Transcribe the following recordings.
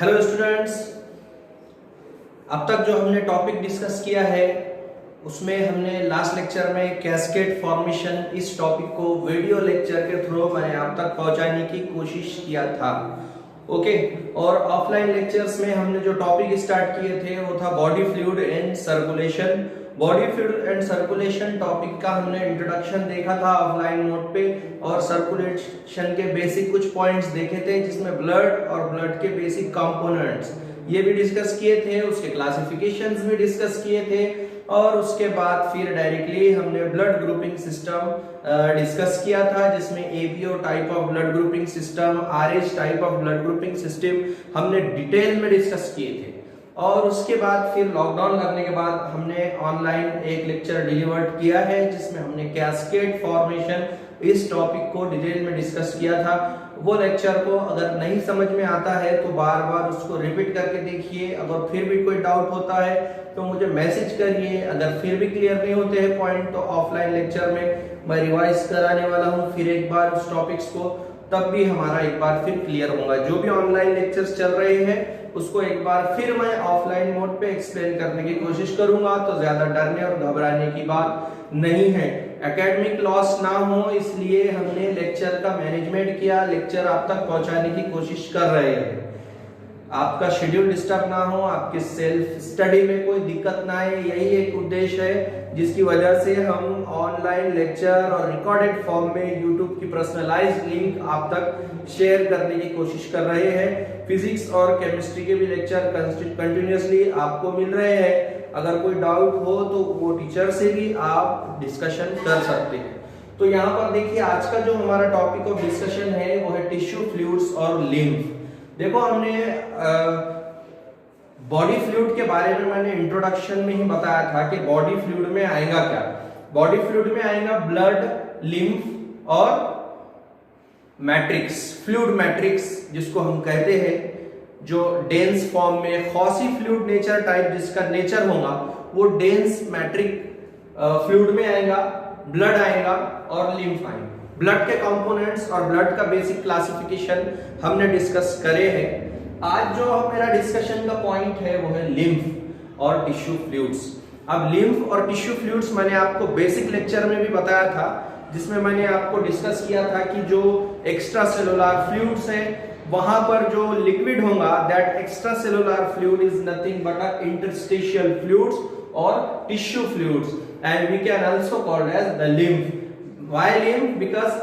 Hello students, अब तक जो हमने टॉपिक डिस्कस किया है उसमें हमने लास्ट लेक्चर में कैस्केड फॉर्मेशन इस टॉपिक को वीडियो लेक्चर के थ्रू मैंने आप तक पहुंचाने की कोशिश किया था। ओके, और ऑफलाइन लेक्चर्स में हमने जो टॉपिक स्टार्ट किए थे वो था body fluid and circulation. Body fluid and circulation topic का हमने इंट्रोडक्शन देखा था ऑफलाइन मोड पे, और सर्कुलेशन के बेसिक कुछ पॉइंट्स देखे थे जिसमें ब्लड और ब्लड के बेसिक कंपोनेंट्स ये भी डिस्कस किए थे, उसके क्लासिफिकेशंस भी डिस्कस किए थे, और उसके बाद फिर डायरेक्टली हमने ब्लड ग्रुपिंग सिस्टम डिस्कस किया था जिसमें APO type of blood grouping system, RH type of blood grouping system हमने डिटेल में डिस्कस किए थे। और उसके बाद फिर लॉकडाउन लगने के बाद हमने ऑनलाइन एक लेक्चर डिलीवर्ड किया है जिसमें हमने कैस्केड फॉर्मेशन इस टॉपिक को डिटेल में डिस्कस किया था। वो लेक्चर को अगर नहीं समझ में आता है तो बार बार उसको रिपीट करके देखिए। अगर फिर भी कोई डाउट होता है तो मुझे मैसेज करिए। अगर फिर भी क्लियर नहीं होते हैं पॉइंट तो ऑफलाइन लेक्चर में मैं रिवाइज कराने वाला हूँ फिर एक बार उस टॉपिक्स को, तब भी हमारा एक बार फिर क्लियर होगा। जो भी ऑनलाइन लेक्चर्स चल रहे हैं उसको एक बार फिर मैं ऑफलाइन मोड पे एक्सप्लेन करने की कोशिश करूंगा, तो ज्यादा डरने और घबराने की बात नहीं है। एकेडमिक लॉस ना हो इसलिए हमने लेक्चर का मैनेजमेंट किया, लेक्चर आप तक पहुंचाने की कोशिश कर रहे हैं। आपका शेड्यूल डिस्टर्ब ना हो, आपके सेल्फ स्टडी में कोई दिक्कत ना आए, यही एक उद्देश्य है जिसकी वजह से हम ऑनलाइन लेक्चर और रिकॉर्डेड फॉर्म में यूट्यूब की पर्सनलाइज्ड लिंक आप तक शेयर करने की कोशिश कर रहे हैं। फिजिक्स और केमिस्ट्री के भी लेक्चर कंटिन्यूअसली आपको मिल रहे हैं। अगर कोई डाउट हो तो वो टीचर से भी आप डिस्कशन कर सकते हैं। तो यहाँ पर देखिए आज का जो हमारा टॉपिक ऑफ डिस्कशन है वो है टिश्यू फ्लूइड्स और लिम्फ। देखो हमने बॉडी फ्लूइड के बारे में मैंने इंट्रोडक्शन में ही बताया था कि बॉडी फ्लूइड में आएगा क्या। बॉडी फ्लूइड में आएगा ब्लड, लिम्फ और मैट्रिक्स, फ्लूइड मैट्रिक्स जिसको हम कहते हैं, जो डेंस फॉर्म में खॉसी फ्लूइड नेचर टाइप जिसका नेचर होगा वो डेंस मैट्रिक फ्लूइड में आएगा, ब्लड आएगा और लिम्फ आएगा। ब्लड के कंपोनेंट्स और ब्लड का बेसिक क्लासिफिकेशन हमने डिस्कस करे हैं। आज जो मेरा डिस्कशन का पॉइंट है वो है लिम्फ और टिश्यू फ्लूइड्स। अब लिम्फ और टिश्यू फ्लूइड्स मैंने आपको बेसिक लेक्चर में भी बताया था जिसमें मैंने आपको डिस्कस किया था कि जो एक्स्ट्रा सेलुलर फ्लूइड्स हैं वहां पर जो लिक्विड होगा that extra cellular fluid is nothing but a interstitial fluids और tissue fluids and we can also called as the lymph. Why lymph? Because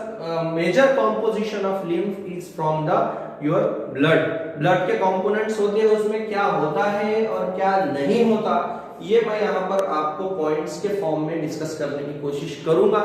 major composition of lymph is from the your blood. Blood के components होते हैं, उसमें क्या होता है और क्या नहीं होता ये मैं यहाँ पर आपको पॉइंट्स के फॉर्म में डिस्कस करने की कोशिश करूंगा।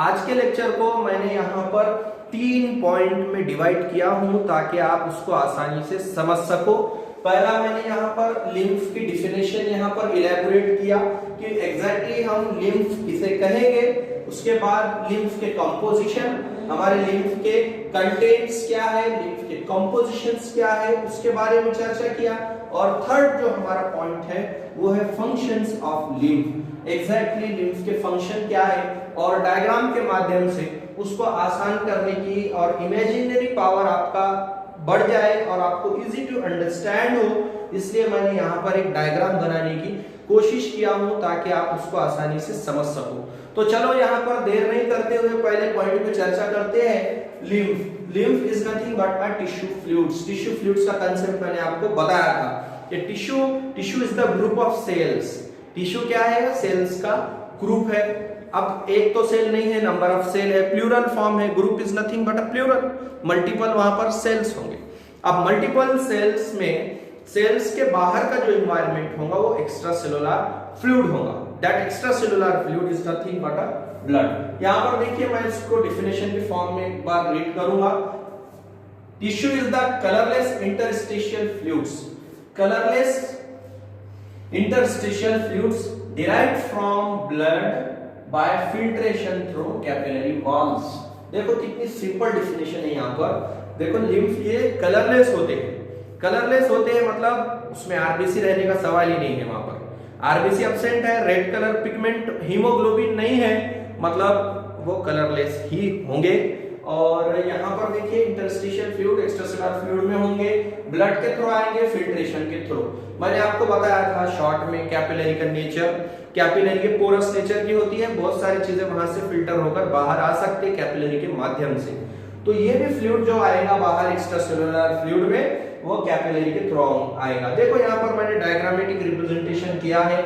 आज के लेक्चर को मैंने यहाँ पर 3 पॉइंट में डिवाइड किया हूँ ताकि आप उसको आसानी से समझ सको। पहला मैंने यहाँ पर लिम्फ की डिफिनेशन यहाँ पर इलैबोरेट किया कि एग्जैक्टली हम लिम्फ किसे कहेंगे। उसके बाद लिम्फ के कंपोजिशन, हमारे लिम्फ के कंटेंट्स क्या है, लिम्फ के कंपोजिशंस क्या है उसके बारे में चर्चा किया। और थर्ड जो हमारा पॉइंट है वो है functions of lymph. Exactly lymph के फंक्शन क्या है और डायग्राम के माध्यम से उसको आसान करने की और इमेजिनरी पावर आपका बढ़ जाए और आपको इजी टू अंडरस्टैंड हो, इसलिए मैंने यहाँ पर एक डायग्राम बनाने की कोशिश किया हूँ ताकि आप उसको आसानी से समझ सको। तो चलो यहाँ पर देर नहीं करते हुए पहले पॉइंट पे चर्चा करते हैं। Lymph, lymph is nothing but a tissue fluids. Tissue fluids का कांसेप्ट मैंने आपको बताया था कि tissue is the group of cells. Tissue क्या है? सेल्स का ग्रुप है। अब एक तो सेल नहीं है, नंबर ऑफ सेल है, प्लूरल फॉर्म है। Group is nothing but a plural, multiple वहां पर सेल्स होंगे। अब मल्टीपल सेल्स में सेल्स के बाहर का जो एनवायरनमेंट होगा वो एक्स्ट्रा सेलुलर फ्लूइड होगा। That extra cellular fluid is nothing but a blood. यहां पर देखिए मैं इसको डिफिनेशन के फॉर्म में एक बार रीड करूंगा। Tissue is the colourless interstitial fluids. Colourless interstitial fluids derived from blood by filtration through capillary walls। देखो कितनी सिंपल डिफिनेशन है यहाँ पर। देखो लिम्फ ये कलरलेस होते हैं। कलरलेस होते हैं मतलब उसमें आरबीसी रहने का सवाल ही नहीं है। वहां पर आरबीसी एब्सेंट है, रेड कलर पिगमेंट हीमोग्लोबिन नहीं है, मतलब वो कलरलेस ही होंगे। और यहाँ पर देखिए इंटरस्टिशियल फ्लूइड एक्स्ट्रासेलुलर फ्लूइड में होंगे, ब्लड के थ्रू आएंगे, फिल्ट्रेशन के थ्रू। मैंने आपको बताया था शॉर्ट में कैपिलरी का नेचर, कैपिलरी के पोरस नेचर की होती है, बहुत सारी चीजें वहां से फिल्टर होकर बाहर आ सकती है कैपिलरी के माध्यम से। तो ये भी फ्लूइड जो आएगा बाहर एक्स्ट्रासेलुलर फ्लूइड में, वो कैपिलरी के थ्रू आएगा। देखो यहाँ पर मैंने डायग्रामेटिक रिप्रेजेंटेशन किया है।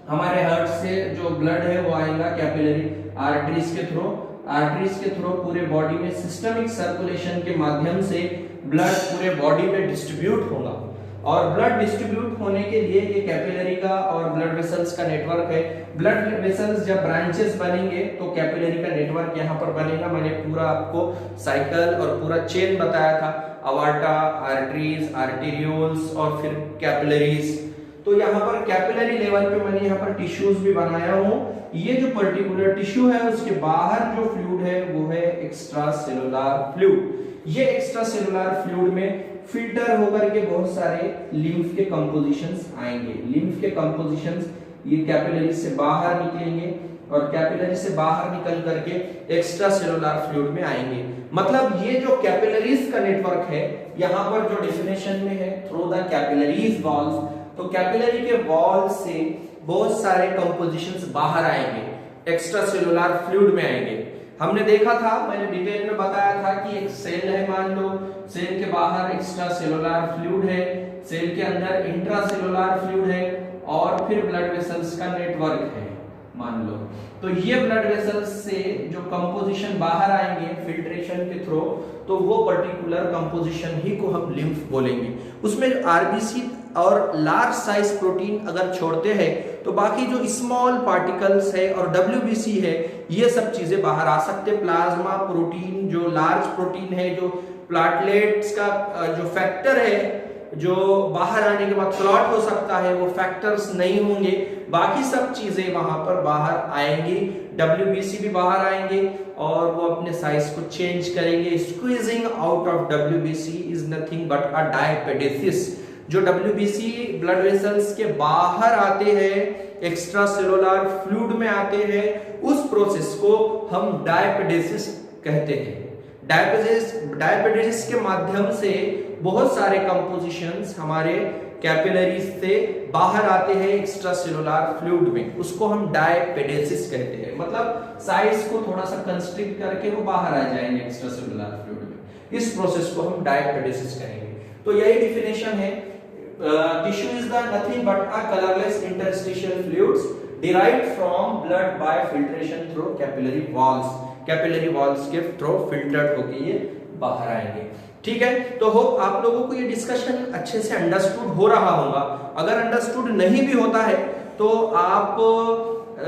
हमारे हार्ट से जो ब्लड है वो आएगा कैपिलरी आर्टरीज के थ्रू, आर्टरीज के थ्रू पूरे बॉडी में सिस्टमिक सर्कुलेशन के माध्यम से ब्लड पूरे बॉडी में डिस्ट्रीब्यूट होगा। और ब्लड डिस्ट्रीब्यूट होने के लिए ये कैपिलरी का और ब्लड वेसल्स का नेटवर्क है। ब्लड वेसल्स जब ब्रांचेस बनेंगे तो कैपिलरी का नेटवर्क यहाँ पर बनेगा। मैंने पूरा आपको साइकिल और पूरा चेन बताया था, अवार्टा, आर्टरीज, आर्टेरियोल्स और फिर कैपिलरीज। तो यहाँ पर कैपिलरी लेवल पे मैंने यहाँ पर टिश्यूज भी बनाया हूँ। ये जो पर्टिकुलर टिश्यू है उसके बाहर जो फ्लूइड है वो है एक्स्ट्रा सेलुलर फ्लूइड। ये एक्स्ट्रा सेलुलर फ्लूइड में फिल्टर होकर के बहुत सारे लिम्फ के कंपोजिशंस आएंगे। लिम्फ के कंपोजिशंस ये कैपिलरी से बाहर निकलेंगे और कैपिलरी से बाहर निकल करके एक्स्ट्रा सेलुलर फ्लूइड में आएंगे। मतलब ये जो कैपिलरीज का नेटवर्क है, यहाँ पर जो डेफिनेशन में है थ्रू द कैपिलरीज वॉल्स, तो कैपिलरी के वॉल से बहुत सारे कंपोजिशंस बाहर आएंगे, एक्स्ट्रा सेलुलर फ्लूइड में आएंगे। हमने देखा था, मैंने डिटेल में बताया था कि एक सेल है, मान लो सेल के बाहर एक्स्ट्रा सेलुलर फ्लूइड है, सेल के अंदर इंट्रा सेलुलर फ्लूइड है और फिर ब्लड वेसल्स का नेटवर्क है मान लो। तो ये ब्लड वेसल्स से जो कंपोजिशन बाहर आएंगे फिल्ट्रेशन के थ्रू, तो वो पर्टिकुलर कंपोजिशन ही को हम लिम्फ बोलेंगे। उसमें आरबीसी और लार्ज साइज प्रोटीन अगर छोड़ते हैं तो बाकी जो स्मॉल पार्टिकल्स है और डब्ल्यूबीसी है, ये सब चीजें बाहर आ सकते। प्लाज्मा प्रोटीन, जो लार्ज प्रोटीन है, जो प्लेटलेट्स का जो फैक्टर है जो बाहर आने के बाद क्लॉट हो सकता है, वो फैक्टर्स नहीं होंगे। बाकी सब चीजें वहां पर बाहर आएंगी, डब्ल्यूबीसी भी बाहर आएंगे और वो अपने साइज को चेंज करेंगे। Squeezing out of WBC is nothing but a diapedesis. जो डब्ल्यूबीसी ब्लड वेसल्स के बाहर आते हैं, एक्स्ट्रा सेलुलर फ्लूइड में आते हैं, उस प्रोसेस को हम डायपेडेसिस कहते हैं। डायपेडेसिस के माध्यम से बहुत सारे कंपोजिशंस हमारे कैपिलरीज से बाहर आते हैं एक्स्ट्रा सेलुलर फ्लूइड में, उसको हम डायपेडेसिस कहते हैं। मतलब साइज को थोड़ा सा कंस्ट्रिक्ट करके वो बाहर आ जाएंगे एक्स्ट्रा सेलुलर फ्लूइड में। इस प्रोसेस को हम डायपेडेसिस कहेंगे। तो यही डिफिनेशन है। Tissue is the nothing but a colourless interstitial fluids derived from blood by filtration through capillary walls। Capillary walls के थ्रू फिल्टर्ड होके ये बाहर आएंगे। ठीक है, तो होप आप लोगों को ये डिस्कशन अच्छे से अंडरस्टूड हो रहा होगा। अगर अंडरस्टूड नहीं भी होता है तो आप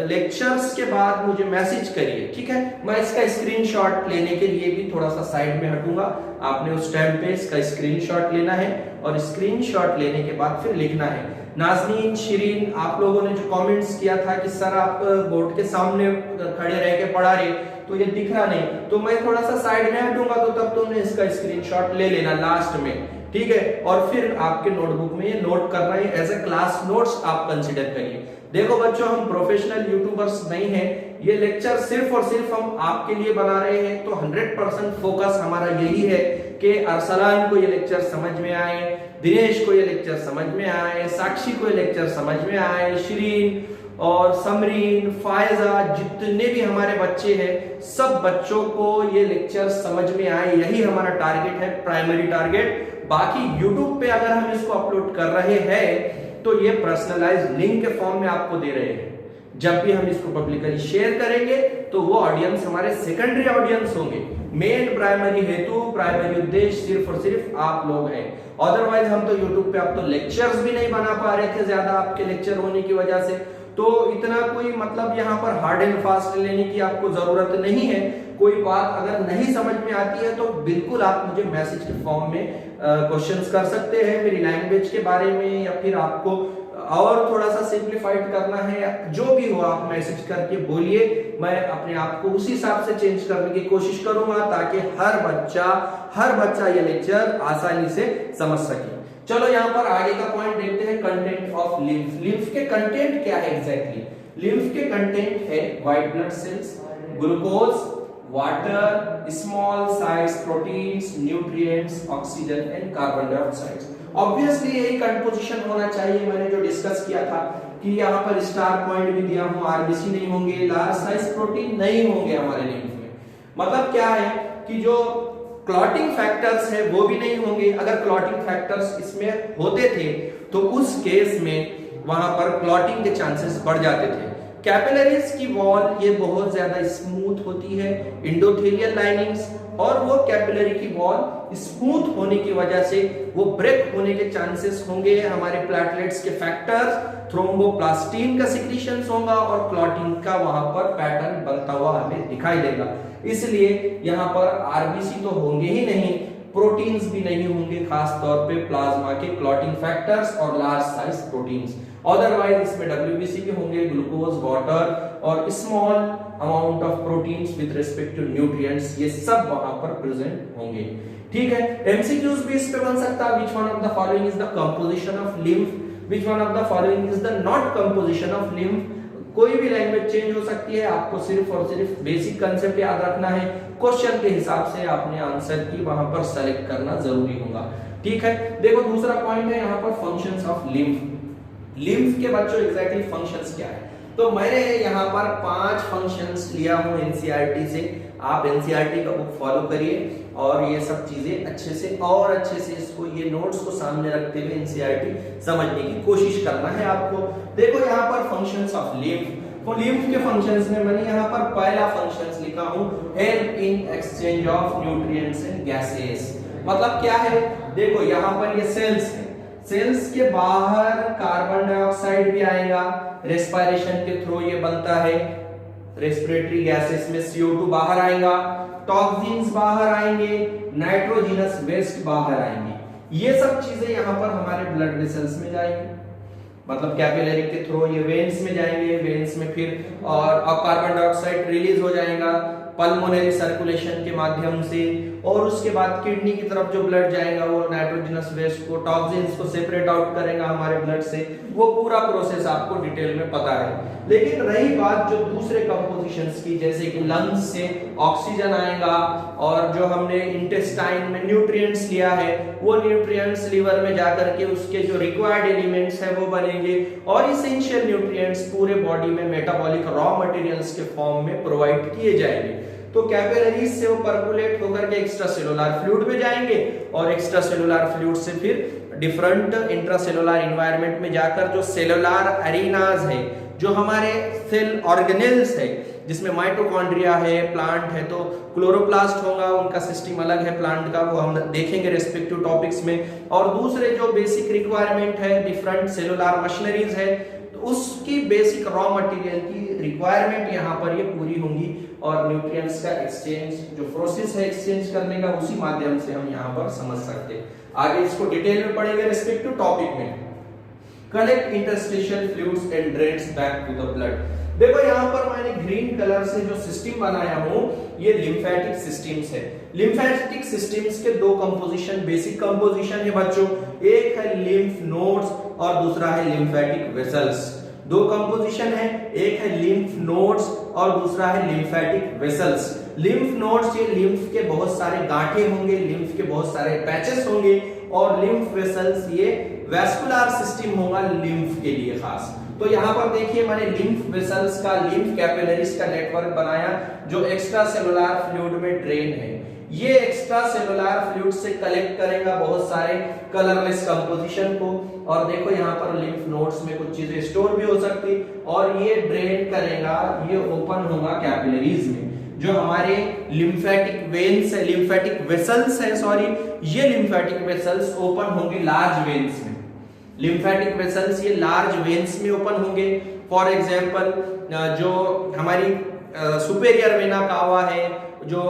लेक्चर्स के बाद मुझे मैसेज करिए, ठीक है। मैं इसका स्क्रीनशॉट लेने के लिए भी थोड़ा सा साइड में हटूंगा। आपने उस टाइम पे इसका स्क्रीनशॉट लेना है और स्क्रीनशॉट लेने के बाद फिर लिखना है। नाज़नीन, शिरीन, आप लोगों ने जो कमेंट्स किया था कि सर आप बोर्ड के सामने खड़े रह के पढ़ा रहे तो ये दिख रहा नहीं, तो मैं थोड़ा सा साइड में हटूंगा तो तब तुमने इसका स्क्रीनशॉट ले लेना लास्ट में, ठीक है। और फिर आपके नोटबुक में ये नोट करना है, एज ए क्लास नोट्स आप कंसीडर करिए। देखो बच्चों, हम प्रोफेशनल यूट्यूबर्स नहीं हैं, ये लेक्चर सिर्फ और सिर्फ हम आपके लिए बना रहे हैं। तो 100% फोकस हमारा यही है कि अरसलान को ये लेक्चर समझ में आए, दिनेश को ये लेक्चर समझ में आए, साक्षी को ये लेक्चर समझ में आए, शिरीन और समरीन, फायजा, जितने भी हमारे बच्चे हैं सब बच्चों को ये लेक्चर समझ में आए। यही हमारा टारगेट है, प्राइमरी टारगेट। बाकी YouTube पे अगर हम इसको अपलोड कर रहे हैं तो ये पर्सनलाइज्ड लिंक के फॉर्म में आपको दे रहे हैं। जब भी हम इसको पब्लिकली शेयर करेंगे तो वो ऑडियंस हमारे सेकेंडरी ऑडियंस होंगे। मेन प्राइमरी हेतु, प्राइमरी उद्देश्य सिर्फ और सिर्फ आप लोग हैं। अदरवाइज हम तो YouTube पे अब तो लेक्चर्स भी नहीं बना पा रहे थे ज्यादा आपके लेक्चर होने की वजह से। तो इतना कोई मतलब यहाँ पर हार्ड एंड फास्ट लेने की आपको जरूरत नहीं है। कोई बात अगर नहीं समझ में आती है तो बिल्कुल आप मुझे मैसेज के फॉर्म में क्वेश्चंस कर सकते हैं मेरी लैंग्वेज के बारे में, या फिर आपको और थोड़ा सा सिंप्लीफाइड करना है, जो भी हो आप मैसेज करके बोलिए। मैं अपने आप को उसी हिसाब से चेंज करने की कोशिश करूंगा ताकि हर बच्चा ये लेक्चर आसानी से समझ सके। चलो यहाँ पर आगे का पॉइंट देखते हैं, कंटेंट ऑफ लिम्फ। लिम्फ के कंटेंट क्या है एग्जैक्टली? लिम्फ के कंटेंट है white blood cells, glucose, water, small size proteins, nutrients, oxygen and carbon dioxide. Obviously यही कंपोजिशन होना चाहिए। मैंने जो डिस्कस किया था कि यहाँ पर स्टार पॉइंट भी दिया हूं, आरबीसी नहीं होंगे, लार्ज साइज प्रोटीन नहीं होंगे हमारे लिम्फ में। मतलब क्या है कि जो क्लॉटिंग फैक्टर्स है वो भी नहीं होंगे। अगर क्लॉटिंग फैक्टर्स इसमें होते थे तो उस केस में वहां पर क्लॉटिंग के चांसेस बढ़ जाते थे। कैपिलरीज की वॉल ये बहुत ज्यादा स्मूथ होती है, एंडोथेलियल लाइनिंग्स, और वो कैपिलरी की वॉल स्मूथ होने की वजह से वो ब्रेक होने के चांसेस होंगे। हमारे प्लेटलेट्स के फैक्टर्स, थ्रोम्बोप्लास्टिन का सिक्रीशंस होगा और क्लॉटिंग का वहां पर पैटर्न बनता हुआ हमें दिखाई देगा। इसलिए यहाँ पर आरबीसी तो होंगे ही नहीं, प्रोटीन्स भी नहीं होंगे, खास तौर पे प्लाज्मा के क्लॉटिंग फैक्टर्स और लार्ज साइज प्रोटीन्स। अदरवाइज इसमें डब्ल्यूबीसी भी होंगे, ग्लूकोज, वाटर और small amount of proteins with respect to nutrients, ये सब वहां पर प्रेजेंट होंगे। ठीक है, एमसीक्यूज भी इस पे बन सकता है। Which one of the following is the composition of lymph, which one of the following is the not composition of lymph. कोई भी लैंग्वेज चेंज हो सकती है, आपको सिर्फ और सिर्फ बेसिक कंसेप्ट याद रखना है। क्वेश्चन के हिसाब से आपने आंसर की वहां पर सेलेक्ट करना जरूरी होगा। ठीक है, देखो दूसरा पॉइंट है यहाँ पर फंक्शंस ऑफ लिम्फ। लिम्फ के बच्चों एग्जैक्टली फंक्शंस क्या है, तो मैंने यहाँ पर 5 फंक्शंस लिया हूँ एनसीईआरटी से। आप एनसीईआरटी का बुक फॉलो करिए और ये सब चीजें अच्छे से और अच्छे से इसको, ये नोट्स को सामने रखते हुए एनसीईआरटी समझने की कोशिश करना है आपको। देखो यहाँ पर फंक्शंस ऑफ लिम्फ, तो लिम्फ के फंक्शंस में मैंने यहाँ पर पहला फंक्शंस लिखा हूँ, help in exchange of nutrients and gases. मतलब क्या है, देखो यहाँ पर ये सेल्स है, सेल्स के बाहर कार्बन डाइऑक्साइड भी आएगा, रेस्पिरेशन के थ्रू ये बनता है, रेस्पिरेटरी गैसेस में CO2 बाहर आएगा, टॉक्सिन्स बाहर आएंगे, नाइट्रोजनस वेस्ट बाहर आएंगे। ये सब चीजें यहाँ पर हमारे ब्लड वेसल्स में जाएंगी, मतलब कैपिलरी के थ्रू ये वेन्स में जाएंगे, वेन्स में फिर और कार्बन डाइऑक्साइड रिलीज हो जाएगा पल्मोनरी सर्कुलेशन के माध्यम से, और उसके बाद किडनी की तरफ जो ब्लड जाएगा वो नाइट्रोजनस वेस्ट को, टॉक्सिन्स को सेपरेट आउट करेगा हमारे ब्लड से। वो पूरा प्रोसेस आपको डिटेल में पता है। लेकिन रही बात जो दूसरे कंपोजिशंस की, जैसे कि लंग्स से ऑक्सीजन आएगा, और जो हमने इंटेस्टाइन में न्यूट्रिएंट्स लिया है वो न्यूट्रिएंट्स लीवर में जाकर के उसके जो रिक्वायर्ड एलिमेंट्स है वो बनेंगे, और इसेंशियल न्यूट्रिएंट्स पूरे बॉडी में मेटाबॉलिक रॉ मटेरियल्स के फॉर्म में प्रोवाइड किए जाएंगे। तो कैपिलरीज से वो परकुलेट होकर के एक्स्ट्रा सेलुलर फ्लूइड में जाएंगे, और एक्स्ट्रा सेलुलर फ्लूइड से फिर डिफरेंट इंट्रासेलुलर एनवायरनमेंट में जाकर जो सेलुलर एरिनाज है, जो हमारे सेल ऑर्गेनेल्स है, जिसमें माइटोकॉन्ड्रिया है, प्लांट है, तो क्लोरोप्लास्ट होगा, उनका सिस्टम अलग है प्लांट का, वो हम देखेंगे रेस्पेक्टिव टॉपिक्स में। और दूसरे जो बेसिक रिक्वायरमेंट है, डिफरेंट सेलुलर मशीनरीज है, तो उसकी बेसिक रॉ मटेरियल की रिक्वायरमेंट यहाँ पर ये पूरी होंगी, और न्यूट्रिएंट्स का एक्सचेंज जो प्रोसेस है एक्सचेंज करने का, उसी माध्यम से हम यहाँ पर समझ सकते हैं। आगे इसको डिटेल में पढ़ेंगे रेस्पेक्टिव टॉपिक में। Collect interstitial fluids and drains back to the blood. देखो यहाँ पर मैंने ग्रीन कलर से जो सिस्टम बनाया हूँ, ये लिम्फेटिक सिस्टम्स है। लिम्फेटिक सिस्टम्स के 2 कंपोजिशन, बेसिक कंपोजिशन है बच्चों, एक है लिम्फ नोड्स और दूसरा है लिम्फेटिक वेसल्स। 2 कंपोजिशन है, एक है लिम्फ नोड्स और दूसरा है लिम्फेटिक वेसल्स। लिम्फ नोड्स ये लिम्फ के बहुत सारे गांठे होंगे, लिम्फ के बहुत सारे पैचेस होंगे, और लिम्फ वेसल्स ये वैस्कुलर सिस्टम होगा लिम्फ के लिए खास। तो यहाँ पर देखिए मैंने लिम्फ वेसल्स का, लिम्फ कैपिलरीज का नेटवर्क बनाया जो एक्स्ट्रा सेलुलर फ्लूइड में ड्रेन है। ये एक्स्ट्रा सेलुलर फ्लूइड से कलेक्ट करेगा बहुत सारे कलरलेस कंपोजिशन को, और देखो यहाँ पर लिम्फ नोड्स में कुछ चीजें स्टोर भी हो सकती, और ये ड्रेन करेगा, ये ओपन होगा कैपिलरीज में। जो हमारे लिम्फेटिक वेन्स है, लिम्फेटिक वेसल्स है, सॉरी, ये लिम्फेटिक वेसल्स ओपन होंगे लार्ज वेन्स में। लिम्फेटिक वेसल्स ये लार्ज वेन्स में ओपन होंगे। फॉर एग्जांपल जो हमारी सुपेरियर वेना कावा है, जो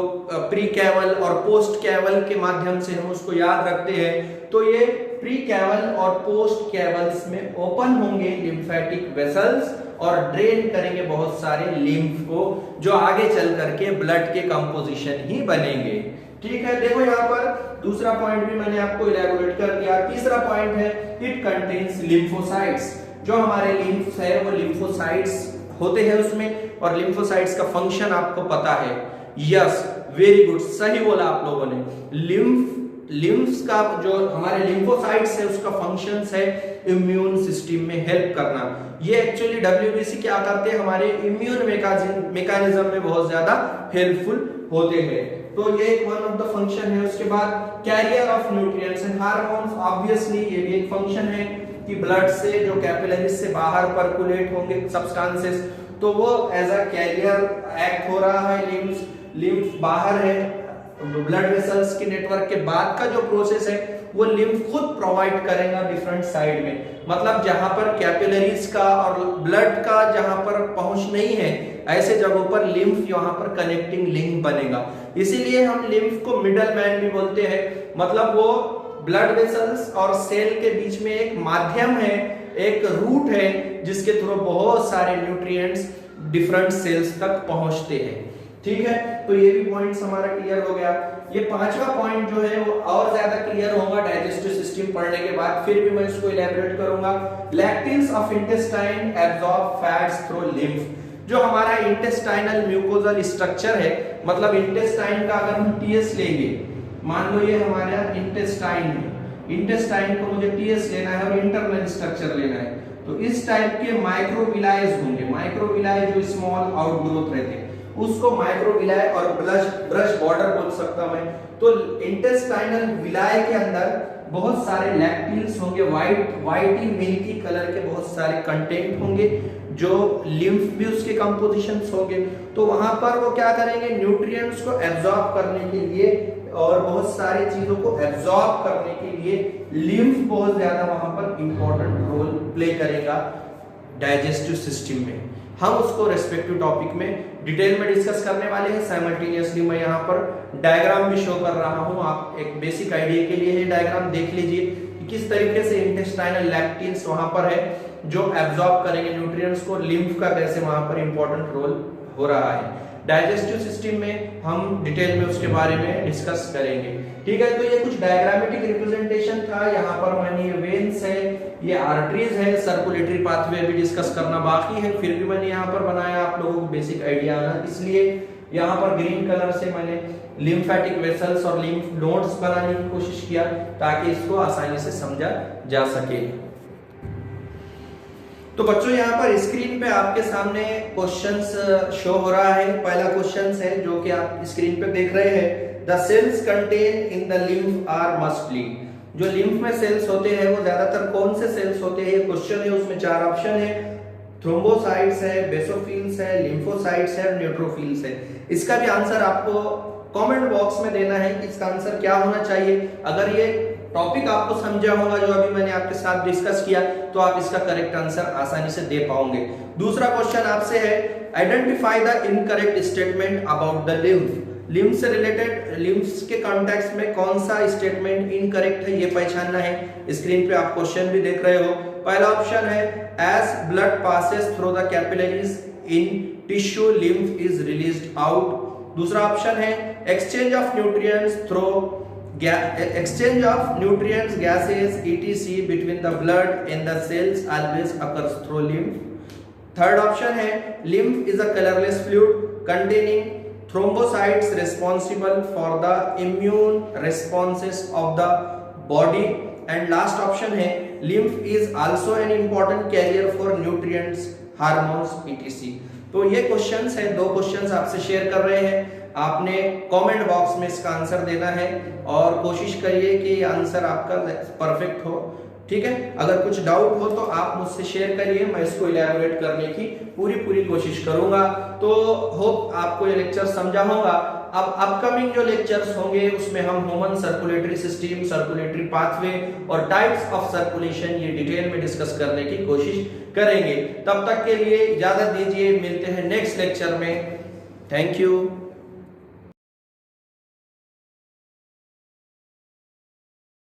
प्री कैवल और पोस्ट कैवल के माध्यम से हम उसको याद रखते हैं, तो ये प्री कैवल और पोस्ट कैवल्स में ओपन होंगे लिम्फेटिक वेसल्स, और ड्रेन करेंगे बहुत सारे लिम्फ को, जो आगे चल करके ब्लड के कंपोजिशन ही बनेंगे। ठीक है, देखो यहाँ पर दूसरा पॉइंट भी मैंने आपको इलैबोरेट कर दिया। तीसरा पॉइंट है इट कंटेन्स लिम्फोसाइट्स। जो हमारे लिम्फ है वो लिम्फोसाइट्स होते हैं उसमें, और लिम्फोसाइट्स का फंक्शन आपको पता है। यस, वेरी गुड, सही बोला आप लोगों ने। लिम्फ्स का जो हमारे लिम्फोसाइट्स है उसका फंक्शंस है इम्यून सिस्टम में हेल्प करना। ये एक्चुअली डब्ल्यूबीसी क्या करते हैं, हमारे इम्यून मैकेनिज्म में बहुत ज्यादा हेल्पफुल होते हैं। तो ये एक वन ऑफ द फंक्शन है। उसके बाद carrier of nutrients and hormones, obviously ये भी एक फंक्शन है कि ब्लड से जो कैपिलरीज से बाहर पर्कुलेट होंगे सब्सटेंसेस, तो वो एज अ कैरियर एक्ट हो रहा है। लिम्फ बाहर है, ब्लड वेसल्स के नेटवर्क के बाद का जो प्रोसेस है वो लिम्फ खुद प्रोवाइड करेगा डिफरेंट साइड में। मतलब जहां पर कैपिलरीज का और ब्लड का जहां पर पहुंच नहीं है, ऐसे जगहों पर लिम्फ यहाँ पर कनेक्टिंग लिंक बनेगा। इसीलिए हम लिम्फ को मिडल मैन भी बोलते हैं। मतलब वो ब्लड वेसल्स और सेल के बीच में एक माध्यम है, एक रूट है जिसके थ्रू बहुत सारे न्यूट्रिएंट्स डिफरेंट सेल्स तक पहुंचते हैं। ठीक है, तो ये भी पॉइंट्स हमारा क्लियर हो गया। ये पांचवा पॉइंट जो है वो और ज्यादा क्लियर होगा डाइजेस्टिव सिस्टम पढ़ने के बाद, फिर भी मैं इसको इलैबोरेट करूंगा। Lacteals of intestine absorb fats through lymph. जो हमारा इंटेस्टाइनल म्यूकोजल स्ट्रक्चर है, मतलब इंटेस्टाइन का अगर हम टीएस लेंगे, मान लो ये हमारा इंटेस्टाइन है, इंटेस्टाइन को मुझे टीएस लेना है और इंटरनल स्ट्रक्चर लेना है, तो इस टाइप के माइक्रोविलाई होंगे। माइक्रोविलाई जो स्मॉल आउटग्रोथ रहते हैं उसको माइक्रोविलाई और ब्रश बॉर्डर बोल सकता मैं। तो इंटेस्टाइनल विलाई के अंदर बहुत सारे लैक्टिन्स होंगे, वाइटी मिल्की कलर के बहुत सारे कंटेंट होंगे, जो लिम्फ भी उसके कंपोजिशंस होंगे। तो वहां पर वो क्या करेंगे, न्यूट्रिएंट्स को एब्जॉर्ब करने के लिए और बहुत सारी चीजों को एब्जॉर्ब करने के लिए लिम्फ बहुत ज्यादा वहां पर इंपॉर्टेंट रोल प्ले करेगा डाइजेस्टिव सिस्टम में। हम उसको रेस्पेक्टिव टॉपिक में डिटेल में डिस्कस करने वाले हैं। साइमल्टेनियसली मैं यहाँ पर डायग्राम भी शो कर रहा हूँ, आप एक बेसिक आइडिया के लिए ये डायग्राम देख लीजिए कि किस तरीके से इंटेस्टाइनल लैक्टिन्स वहां पर है जो एब्जॉर्ब करेंगे न्यूट्रिएंट्स को, लिम्फ का कैसे वहां पर इंपॉर्टेंट रोल हो रहा है। डाइजेस्टिव सिस्टम में हम डिटेल में उसके बारे में डिस्कस करेंगे। ठीक है, तो ये कुछ डायग्रामेटिक रिप्रेजेंटेशन था। यहाँ पर मैंने ये वेन्स है, ये आर्टरीज है, सर्कुलेटरी पाथवे भी डिस्कस करना बाकी है, फिर भी मैंने यहाँ पर बनाया आप लोगों को बेसिक आइडिया आना, इसलिए यहाँ पर ग्रीन कलर से मैंने लिम्फेटिक वेसल्स और लिम्फ नोड्स बनाने की कोशिश किया ताकि इसको आसानी से समझा जा सके। तो बच्चों यहाँ पर स्क्रीन पे आपके सामने क्वेश्चंस शो हो रहा है। पहला क्वेश्चंस है जो कि आप स्क्रीन पे देख रहे हैं, the cells contain in the lymph are mostly. जो लिम्फ में सेल्स होते हैं वो ज्यादातर कौन से सेल्स होते हैं, ये क्वेश्चन है, उसमें चार ऑप्शन है, थ्रोम्बोसाइट्स है, बेसोफिल्स है, लिम्फोसाइट्स है और न्यूट्रोफिल्स है। इसका भी आंसर आपको कमेंट बॉक्स में देना है कि इसका आंसर क्या होना चाहिए। अगर ये टॉपिक आपको समझा होगा जो अभी मैंने आपके साथ डिस्कस किया, तो आप इसका करेक्ट आंसर आसानी से दे पाओगे। दूसरा क्वेश्चन आपसे है, identify the incorrect statement about the lymph. Lymph से रिलेटेड, लिम्फ्स के कॉन्टेक्स्ट में कौन सा स्टेटमेंट इनकरेक्ट है ये पहचानना है। स्क्रीन पे आप क्वेश्चन भी देख रहे हो। पहला ऑप्शन है, as blood passes through the capillaries in tissue lymph is released out. दूसरा ऑप्शन है, exchange of nutrients through exchange of nutrients, gases, etc. between the blood and the cells always occurs through lymph. Third option है, lymph is a colorless fluid containing thrombocytes responsible for the immune responses of the body. And last option है, lymph is also an important carrier for nutrients, hormones, etc. तो ये questions है, दो questions आपसे share कर रहे हैं। आपने कमेंट बॉक्स में इसका आंसर देना है और कोशिश करिए कि आंसर आपका परफेक्ट हो। ठीक है, अगर कुछ डाउट हो तो आप मुझसे शेयर करिए, मैं इसको इलैबोरेट करने की पूरी कोशिश करूंगा। तो होप आपको ये लेक्चर समझा होगा। अब अपकमिंग जो लेक्चर्स होंगे उसमें हम human circulatory system, circulatory pathway और टाइप्स ऑफ सर्कुलेशन ये डिटेल में डिस्कस करने की कोशिश करेंगे। तब तक के लिए इजाजत दीजिए, मिलते हैं नेक्स्ट लेक्चर में। Thank you.